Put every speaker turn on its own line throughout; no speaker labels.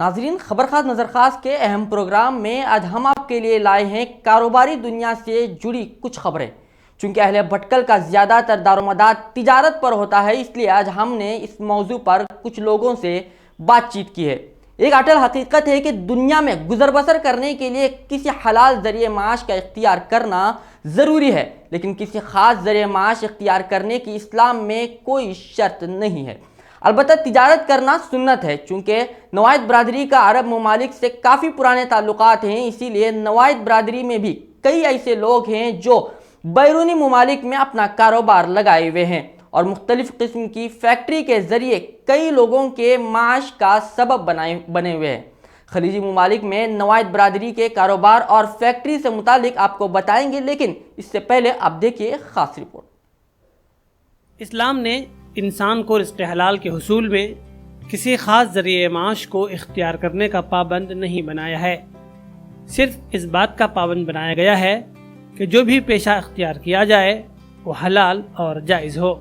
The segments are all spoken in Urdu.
ناظرین، خبر خاص نظر خاص کے اہم پروگرام میں آج ہم آپ کے لیے لائے ہیں کاروباری دنیا سے جڑی کچھ خبریں۔ چونکہ اہل بھٹکل کا زیادہ تر دارومدار تجارت پر ہوتا ہے، اس لیے آج ہم نے اس موضوع پر کچھ لوگوں سے بات چیت کی ہے۔ ایک اٹل حقیقت ہے کہ دنیا میں گزر بسر کرنے کے لیے کسی حلال ذریعہ معاش کا اختیار کرنا ضروری ہے، لیکن کسی خاص ذریعہ معاش اختیار کرنے کی اسلام میں کوئی شرط نہیں ہے۔ البتہ تجارت کرنا سنت ہے، چونکہ نوائد برادری کا عرب ممالک سے کافی پرانے تعلقات ہیں، اسی لیے نوائد برادری میں بھی کئی ایسے لوگ ہیں جو بیرونی ممالک میں اپنا کاروبار لگائے ہوئے ہیں اور مختلف قسم کی فیکٹری کے ذریعے کئی لوگوں کے معاش کا سبب بنے ہوئے ہیں۔ خلیجی ممالک میں نوائد برادری کے کاروبار اور فیکٹری سے متعلق آپ کو بتائیں گے، لیکن اس سے پہلے آپ دیکھیے خاص رپورٹ۔
اسلام نے انسان کو رزق حلال کے حصول میں کسی خاص ذریعہ معاش کو اختیار کرنے کا پابند نہیں بنایا ہے، صرف اس بات کا پابند بنایا گیا ہے کہ جو بھی پیشہ اختیار کیا جائے وہ حلال اور جائز ہو۔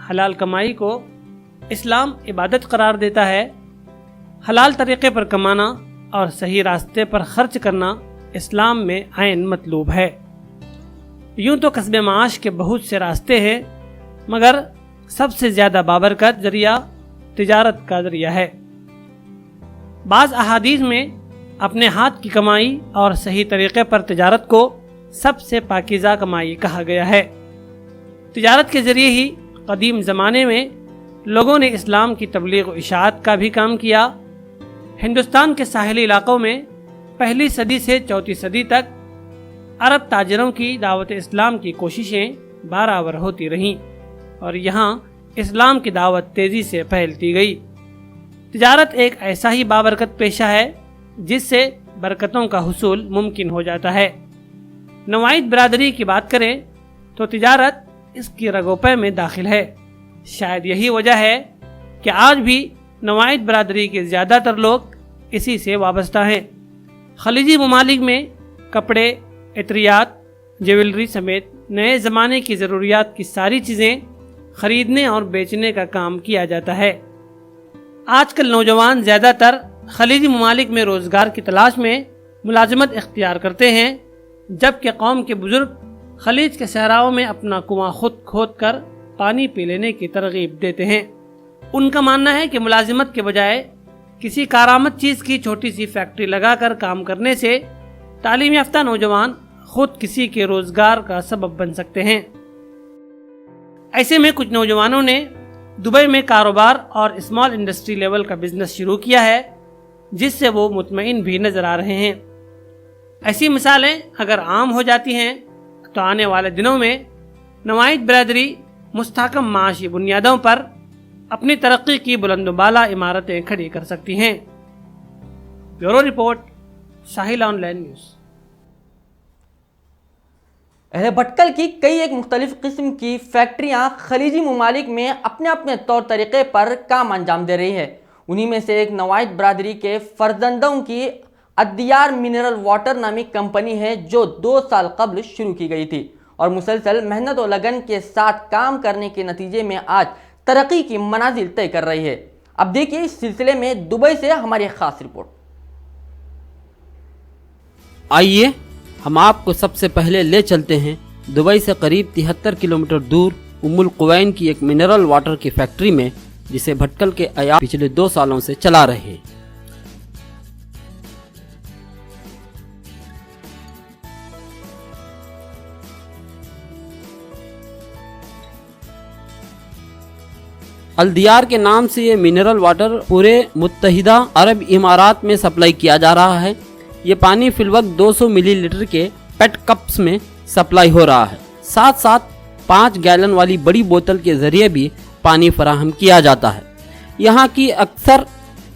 حلال کمائی کو اسلام عبادت قرار دیتا ہے۔ حلال طریقے پر کمانا اور صحیح راستے پر خرچ کرنا اسلام میں عین مطلوب ہے۔ یوں تو کسب معاش کے بہت سے راستے ہیں، مگر سب سے زیادہ بابرکت ذریعہ تجارت کا ذریعہ ہے۔ بعض احادیث میں اپنے ہاتھ کی کمائی اور صحیح طریقے پر تجارت کو سب سے پاکیزہ کمائی کہا گیا ہے۔ تجارت کے ذریعے ہی قدیم زمانے میں لوگوں نے اسلام کی تبلیغ و اشاعت کا بھی کام کیا۔ ہندوستان کے ساحلی علاقوں میں پہلی صدی سے چوتھی صدی تک عرب تاجروں کی دعوت اسلام کی کوششیں برابر ہوتی رہیں اور یہاں اسلام کی دعوت تیزی سے پھیلتی گئی۔ تجارت ایک ایسا ہی بابرکت پیشہ ہے جس سے برکتوں کا حصول ممکن ہو جاتا ہے۔ نوائد برادری کی بات کریں تو تجارت اس کی رگوپے میں داخل ہے۔ شاید یہی وجہ ہے کہ آج بھی نوائد برادری کے زیادہ تر لوگ اسی سے وابستہ ہیں۔ خلیجی ممالک میں کپڑے، عطریات، جیولری سمیت نئے زمانے کی ضروریات کی ساری چیزیں خریدنے اور بیچنے کا کام کیا جاتا ہے۔ آج کل نوجوان زیادہ تر خلیجی ممالک میں روزگار کی تلاش میں ملازمت اختیار کرتے ہیں، جبکہ قوم کے بزرگ خلیج کے صحراؤں میں اپنا کنواں خود کھود کر پانی پی لینے کی ترغیب دیتے ہیں۔ ان کا ماننا ہے کہ ملازمت کے بجائے کسی کارآمد چیز کی چھوٹی سی فیکٹری لگا کر کام کرنے سے تعلیم یافتہ نوجوان خود کسی کے روزگار کا سبب بن سکتے ہیں۔ ایسے میں کچھ نوجوانوں نے دبئی میں کاروبار اور اسمال انڈسٹری لیول کا بزنس شروع کیا ہے، جس سے وہ مطمئن بھی نظر آ رہے ہیں۔ ایسی مثالیں اگر عام ہو جاتی ہیں تو آنے والے دنوں میں نوائد برادری مستحکم معاشی بنیادوں پر اپنی ترقی کی بلند و بالا عمارتیں کھڑی کر سکتی ہیں۔ Bureau report, Sahil on line news.
اہل بھٹکل کی کئی ایک مختلف قسم کی فیکٹریاں خلیجی ممالک میں اپنے اپنے طور طریقے پر کام انجام دے رہی ہیں۔ انہی میں سے ایک نوائد برادری کے فرزندوں کی الدیار منرل واٹر نامی کمپنی ہے، جو 2 سال قبل شروع کی گئی تھی اور مسلسل محنت و لگن کے ساتھ کام کرنے کے نتیجے میں آج ترقی کی منازل طے کر رہی ہے۔ اب دیکھیے اس سلسلے میں دبئی سے ہماری خاص رپورٹ۔
آئیے ہم آپ کو سب سے پہلے لے چلتے ہیں دبئی سے قریب 73 کلومیٹر دور ام القوین کی ایک منرل واٹر کی فیکٹری میں، جسے بھٹکل کے عیال پچھلے 2 سالوں سے چلا رہے ہیں۔ الدیار کے نام سے یہ منرل واٹر پورے متحدہ عرب امارات میں سپلائی کیا جا رہا ہے۔ یہ پانی فی الوقت 200 ملی لیٹر کے پیٹ کپس میں سپلائی ہو رہا ہے، ساتھ ساتھ 5 گیلن والی بڑی بوتل کے ذریعے بھی پانی فراہم کیا جاتا ہے۔ یہاں کی اکثر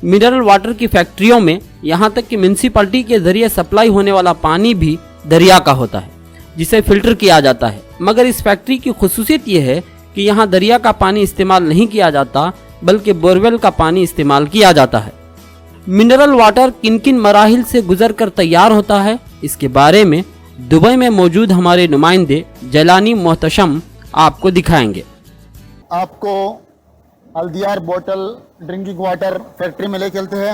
منرل واٹر کی فیکٹریوں میں یہاں تک کہ میونسپلٹی کے ذریعے سپلائی ہونے والا پانی بھی دریا کا ہوتا ہے، جسے فلٹر کیا جاتا ہے۔ مگر اس فیکٹری کی خصوصیت یہ ہے کہ یہاں دریا کا پانی استعمال نہیں کیا جاتا، بلکہ بورویل کا پانی استعمال کیا جاتا ہے۔ منرل واٹر کن کن مراحل سے گزر کر تیار ہوتا ہے، اس کے بارے میں دبئی میں موجود ہمارے نمائندے جیلانی محتشم آپ کو دکھائیں گے۔
آپ کو الدیار بوٹل ڈرنکنگ واٹر فیکٹری میں لے چلتے ہیں۔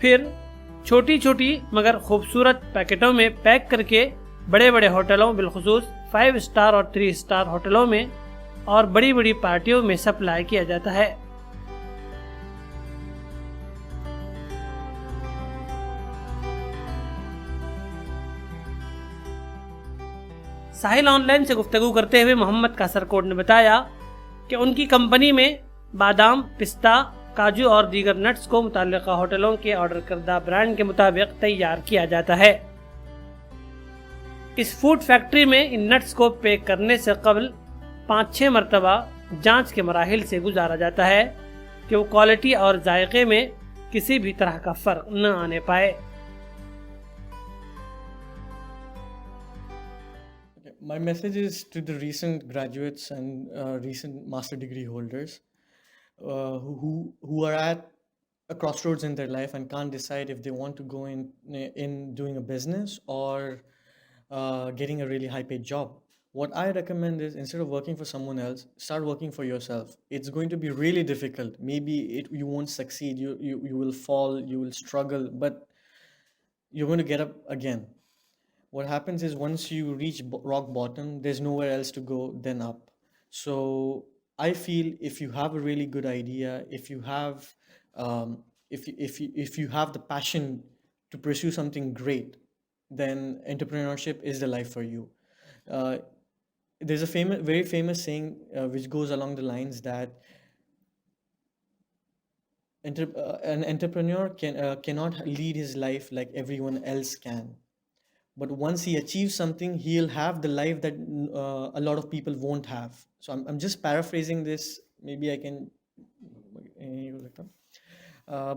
پھر چھوٹی چھوٹی مگر خوبصورت پیکٹوں میں پیک کر کے بڑے بڑے ہوٹلوں بالخصوص 5 اسٹار اور 3 اسٹار ہوٹلوں میں اور بڑی بڑی پارٹیوں میں سپلائی کیا جاتا ہے۔ ساحل آن لائن سے گفتگو کرتے ہوئے محمد کاسرکوٹ نے بتایا کہ ان کی کمپنی میں بادام، پستہ، کاجو اور دیگر نٹس کو متعلقہ ہوٹلوں کے آرڈر کردہ برانڈ کے مطابق تیار کیا جاتا ہے۔ اس فوڈ فیکٹری میں ان نٹس کو پیک کرنے سے قبل 5-6 مرتبہ جانچ کے مراحل سے گزارا جاتا ہے کہ وہ کوالٹی اور ذائقے میں کسی بھی طرح کا فرق نہ آنے پائے۔
My message is to the recent graduates and recent master degree holders who are at a crossroads in their life and can't decide if they want to go in doing a business or getting a really high paid job. What I recommend is, instead of working for someone else, start working for yourself. It's going to be really difficult. Maybe you won't succeed, you will fall, you will struggle, but you're going to get up again. What happens is, once you reach rock bottom, there's nowhere else to go than up. So I feel if you have a really good idea, if you have if you have the passion to pursue something great, then entrepreneurship is the life for you. There's a very famous saying which goes along the lines that an entrepreneur cannot lead his life like everyone else can. But once he achieves something, he'll have the life that a lot of people won't have. So I'm just paraphrasing this. Maybe I can.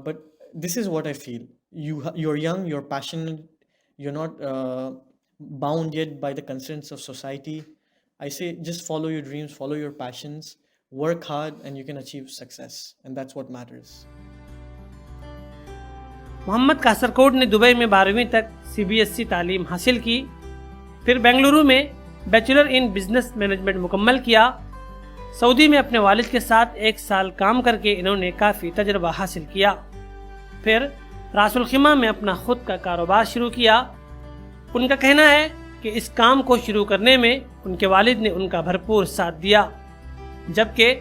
But this is what I feel. You're young, you're passionate, you're not bound yet by the constraints of society. I say just follow your dreams, follow your passions, work hard, and you can achieve success. And that's what matters.
محمد کاسرکوٹ نے دبئی میں 12ویں تک CBSE تعلیم حاصل کی، پھر بنگلورو میں بیچلر ان بزنس مینجمنٹ مکمل کیا۔ سعودی میں اپنے والد کے ساتھ 1 سال کام کر کے انہوں نے کافی تجربہ حاصل کیا، پھر راس الخیمہ میں اپنا خود کا کاروبار شروع کیا۔ ان کا کہنا ہے کہ اس کام کو شروع کرنے میں ان کے والد نے ان کا بھرپور ساتھ دیا، جبکہ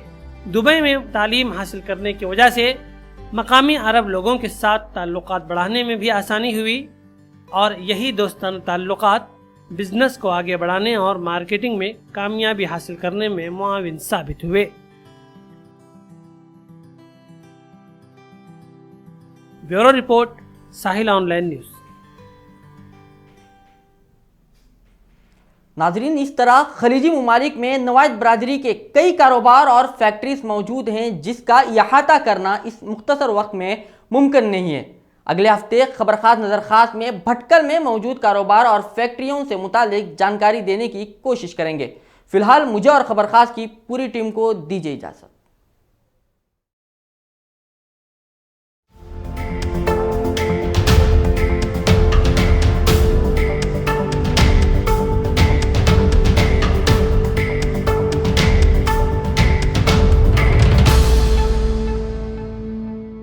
دبئی میں تعلیم حاصل کرنے کی وجہ سے مقامی عرب لوگوں کے ساتھ تعلقات بڑھانے میں بھی آسانی ہوئی، اور یہی دوستانہ تعلقات بزنس کو آگے بڑھانے اور مارکیٹنگ میں کامیابی حاصل کرنے میں معاون ثابت ہوئے۔ Bureau report, Sahil on line news.
ناظرین، اس طرح خلیجی ممالک میں نوائد برادری کے کئی کاروبار اور فیکٹریز موجود ہیں جس کا احاطہ کرنا اس مختصر وقت میں ممکن نہیں ہے۔ اگلے ہفتے خبر خاص نظر خاص میں بھٹکل میں موجود کاروبار اور فیکٹریوں سے متعلق جانکاری دینے کی کوشش کریں گے۔ فی الحال مجھے اور خبر خاص کی پوری ٹیم کو دیجیے اجازت۔